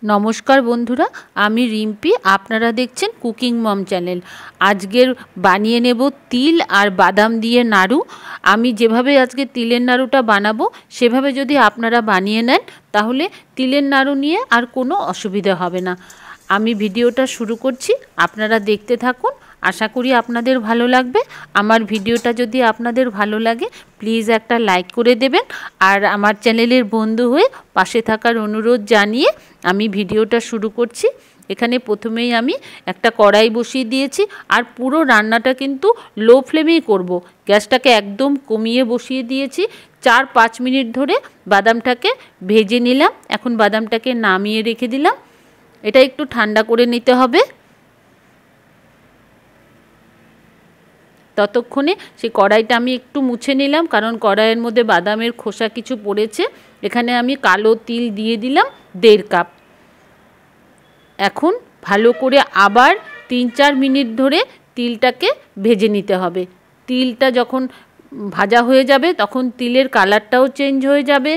নমস্কার বন্ধুরা, আমি রিম্পি। আপনারা দেখছেন কুকিং মম চ্যানেল। আজকের বানিয়ে নেব তিল আর বাদাম দিয়ে নাড়ু। আমি যেভাবে আজকে তিলের নাড়ুটা বানাবো সেভাবে যদি আপনারা বানিয়ে নেন তাহলে তিলের নাড়ু নিয়ে আর কোনো অসুবিধা হবে না। আমি ভিডিওটা শুরু করছি, আপনারা দেখতে থাকুন। আশা করি আপনাদের ভালো লাগবে। আমার ভিডিওটা যদি আপনাদের ভালো লাগে প্লিজ একটা লাইক করে দেবেন, আর আমার চ্যানেলের বন্ধু হয়ে পাশে থাকার অনুরোধ জানিয়ে আমি ভিডিওটা শুরু করছি। এখানে প্রথমেই আমি একটা কড়াই বসিয়ে দিয়েছি, আর পুরো রান্নাটা কিন্তু লো ফ্লেমেই করব। গ্যাসটাকে একদম কমিয়ে বসিয়ে দিয়েছি। 4-5 মিনিট ধরে বাদামটাকে ভেজে নিলাম। এখন বাদামটাকে নামিয়ে রেখে দিলাম। এটা একটু ঠান্ডা করে নিতে হবে। ততক্ষণে সেই কড়াইটা আমি একটু মুছে নিলাম, কারণ কড়াইয়ের মধ্যে বাদামের খোসা কিছু পড়েছে। এখানে আমি কালো তিল দিয়ে দিলাম 1.5 কাপ। এখন ভালো করে আবার 3-4 মিনিট ধরে তিলটাকে ভেজে নিতে হবে। তিলটা যখন ভাজা হয়ে যাবে তখন তিলের কালারটাও চেঞ্জ হয়ে যাবে,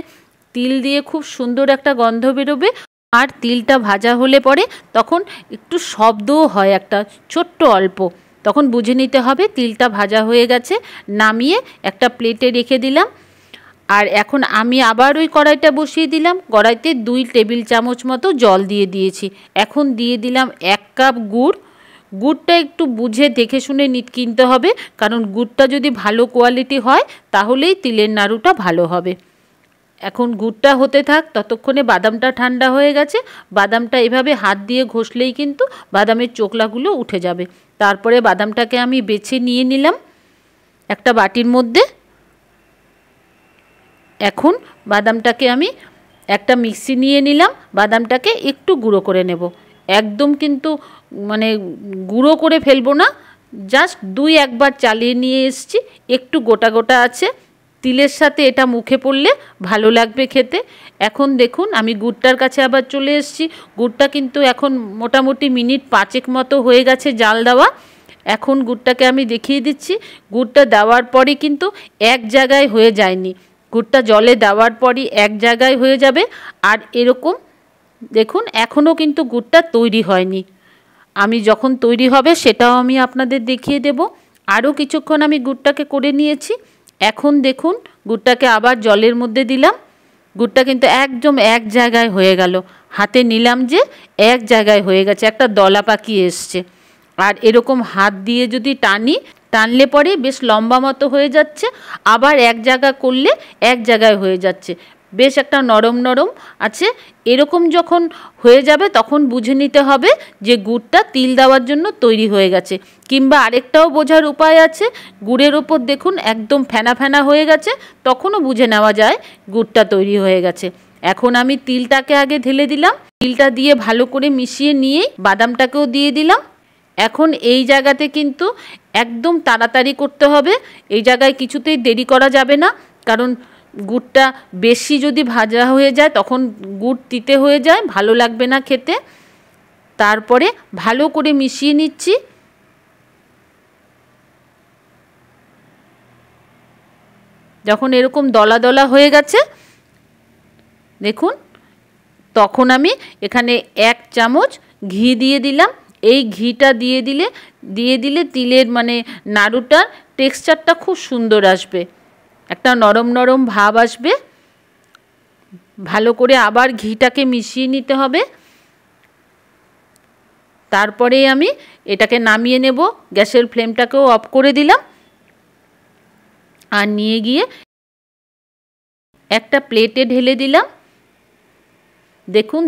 তিল দিয়ে খুব সুন্দর একটা গন্ধ বেরোবে। আর তিলটা ভাজা হলে পরে তখন একটু শব্দও হয়, একটা ছোট্ট অল্প, তখন বুঝে নিতে হবে তিলটা ভাজা হয়ে গেছে। নামিয়ে একটা প্লেটে রেখে দিলাম। আর এখন আমি আবার ওই কড়াইটা বসিয়ে দিলাম। কড়াইতে 2 টেবিল চামচ মতো জল দিয়ে দিয়েছি। এখন দিয়ে দিলাম 1 কাপ গুড়। গুড়টা একটু বুঝে দেখে শুনে কিনতে হবে, কারণ গুড়টা যদি ভালো কোয়ালিটি হয় তাহলেই তিলের নাড়ুটা ভালো হবে। এখন গুড়টা হতে থাক, ততক্ষণে বাদামটা ঠান্ডা হয়ে গেছে। বাদামটা এভাবে হাত দিয়ে ঘষলেই কিন্তু বাদামের চোকলাগুলো উঠে যাবে। তারপরে বাদামটাকে আমি বেছে নিয়ে নিলাম একটা বাটির মধ্যে। এখন বাদামটাকে আমি একটা মিক্সি নিয়ে নিলাম। বাদামটাকে একটু গুঁড়ো করে নেব, একদম কিন্তু মানে গুঁড়ো করে ফেলবো না, জাস্ট 2-1 বার চালিয়ে নিয়ে এসছি। একটু গোটা গোটা আছে, তিলের সাথে এটা মুখে পড়লে ভালো লাগবে খেতে। এখন দেখুন আমি গুড়টার কাছে আবার চলে এসেছি। গুড়টা কিন্তু এখন মোটামুটি মিনিট 5 মতো হয়ে গেছে জাল দেওয়া। এখন গুড়টাকে আমি দেখিয়ে দিচ্ছি। গুড়টা দেওয়ার পরে কিন্তু এক জায়গায় হয়ে যায়নি, গুড়টা জলে দেওয়ার পরই এক জায়গায় হয়ে যাবে। আর এরকম দেখুন এখনও কিন্তু গুড়টা তৈরি হয়নি। আমি যখন তৈরি হবে সেটাও আমি আপনাদের দেখিয়ে দেব। আরও কিছুক্ষণ আমি গুড়টাকে করে নিয়েছি। এখন দেখুন গুড়টাকে আবার জলের মধ্যে দিলাম। গুড়টা কিন্তু একদম এক জায়গায় হয়ে গেল। হাতে নিলাম যে এক জায়গায় হয়ে গেছে, একটা দলা পাকিয়ে এসছে। আর এরকম হাত দিয়ে যদি টানলে পরে বেশ লম্বা মতো হয়ে যাচ্ছে। আবার এক জায়গা করলে এক জায়গায় হয়ে যাচ্ছে, বেশ একটা নরম নরম আছে। এরকম যখন হয়ে যাবে তখন বুঝে নিতে হবে যে গুড়টা তিল দেওয়ার জন্য তৈরি হয়ে গেছে। কিংবা আরেকটাও বোঝার উপায় আছে, গুড়ের ওপর দেখুন একদম ফেনা ফেনা হয়ে গেছে, তখনও বুঝে নেওয়া যায় গুড়টা তৈরি হয়ে গেছে। এখন আমি তিলটাকে আগে ঢেলে দিলাম। তিলটা দিয়ে ভালো করে মিশিয়ে নিয়েই বাদামটাকেও দিয়ে দিলাম। এখন এই জায়গাতে কিন্তু একদম তাড়াতাড়ি করতে হবে। এই জায়গায় কিছুতেই দেরি করা যাবে না, কারণ গুড়টা বেশি যদি ভাজা হয়ে যায় তখন গুড় তিতে হয়ে যায়, ভালো লাগবে না খেতে। তারপরে ভালো করে মিশিয়ে নিচ্ছি। যখন এরকম দলা দলা হয়ে গেছে দেখুন, তখন আমি এখানে 1 চামচ ঘি দিয়ে দিলাম। এই ঘিটা দিয়ে দিলে তিলের মানে নাড়ুটার টেক্সচারটা খুব সুন্দর আসবে, একটা নরম নরম ভাব আসবে। ভালো করে আবার ঘিটাকে মিশিয়ে নিতে হবে। তারপরে আমি এটাকে নামিয়ে নেব। গ্যাসের ফ্লেমটাকেও অফ করে দিলাম। আর নিয়ে গিয়ে একটা প্লেটে ঢেলে দিলাম। দেখুন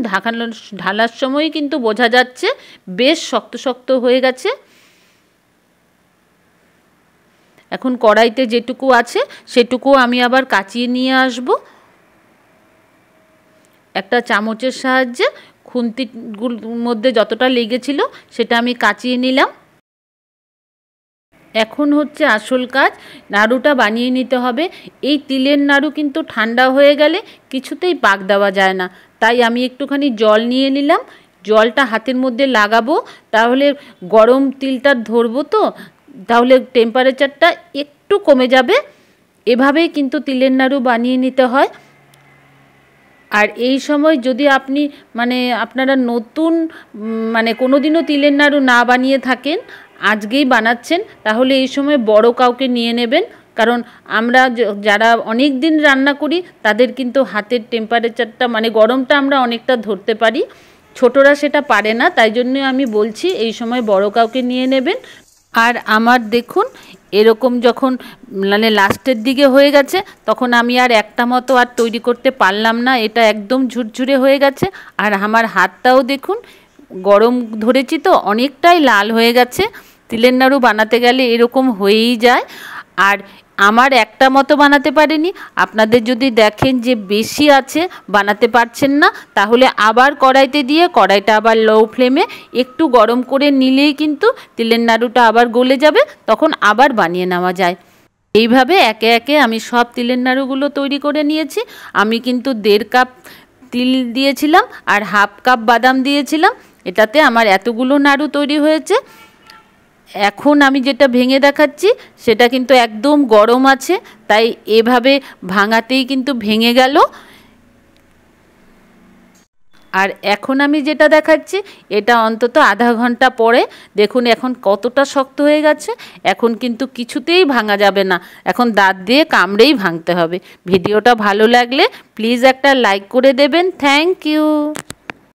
ঢালার সময় কিন্তু বোঝা যাচ্ছে বেশ শক্ত শক্ত হয়ে গেছে। এখন কড়াইতে যেটুকু আছে সেটুকু আমি আবার কাচিয়ে নিয়ে আসব। একটা চামচের সাহায্যে খুন্তির মধ্যে যতটা লেগেছিল সেটা আমি কাচিয়ে নিলাম। এখন হচ্ছে আসল কাজ, নাড়ুটা বানিয়ে নিতে হবে। এই তিলের নাড়ু কিন্তু ঠান্ডা হয়ে গেলে কিছুতেই পাক দেওয়া যায় না, তাই আমি একটুখানি জল নিয়ে নিলাম। জলটা হাতের মধ্যে লাগাবো, তাহলে গরম তিলটা ধরবো, তো তাহলে টেম্পারেচারটা একটু কমে যাবে। এভাবেই কিন্তু তিলের নাড়ু বানিয়ে নিতে হয়। আর এই সময় যদি আপনি মানে আপনারা নতুন মানে কোনো দিনও তিলের নাড়ু না বানিয়ে থাকেন, আজকেই বানাচ্ছেন, তাহলে এই সময় বড় কাউকে নিয়ে নেবেন। কারণ আমরা যারা অনেক দিন রান্না করি তাদের কিন্তু হাতের টেম্পারেচারটা মানে গরমটা আমরা অনেকটা ধরতে পারি, ছোটরা সেটা পারে না। তাই জন্য আমি বলছি এই সময় বড় কাউকে নিয়ে নেবেন। আর আমার দেখুন এরকম যখন মানে লাস্টের দিকে হয়ে গেছে, তখন আমি আর একটা মতো আর তৈরি করতে পারলাম না, এটা একদম ঝুরঝুরে হয়ে গেছে। আর আমার হাতটাও দেখুন গরম ধরেছি তো অনেকটাই লাল হয়ে গেছে। তিলের নাড়ু বানাতে গেলে এরকম হয়েই যায়। আর আমার একটা মতো বানাতে পারিনি, আপনাদের যদি দেখেন যে বেশি আছে বানাতে পারছেন না, তাহলে আবার কড়াইতে দিয়ে কড়াইটা আবার লো ফ্লেমে একটু গরম করে নিলেই কিন্তু তিলের নাড়ুটা আবার গলে যাবে, তখন আবার বানিয়ে নেওয়া যায়। এইভাবে একে একে আমি সব তিলের নাড়ুগুলো তৈরি করে নিয়েছি। আমি কিন্তু 1.5 কাপ তিল দিয়েছিলাম আর 1/2 কাপ বাদাম দিয়েছিলাম, এটাতে আমার এতগুলো নাড়ু তৈরি হয়েছে। এখন আমি যেটা ভেঙে দেখাচ্ছি সেটা কিন্তু একদম গরম আছে, তাই এভাবে ভাঙাতেই কিন্তু ভেঙে গেল। আর এখন আমি যেটা দেখাচ্ছি এটা অন্তত আধা ঘন্টা পরে দেখুন এখন কতটা শক্ত হয়ে গেছে। এখন কিন্তু কিছুতেই ভাঙা যাবে না, এখন দাঁত দিয়ে কামড়েই ভাঙতে হবে। ভিডিওটা ভালো লাগলে প্লিজ একটা লাইক করে দেবেন। Thank you.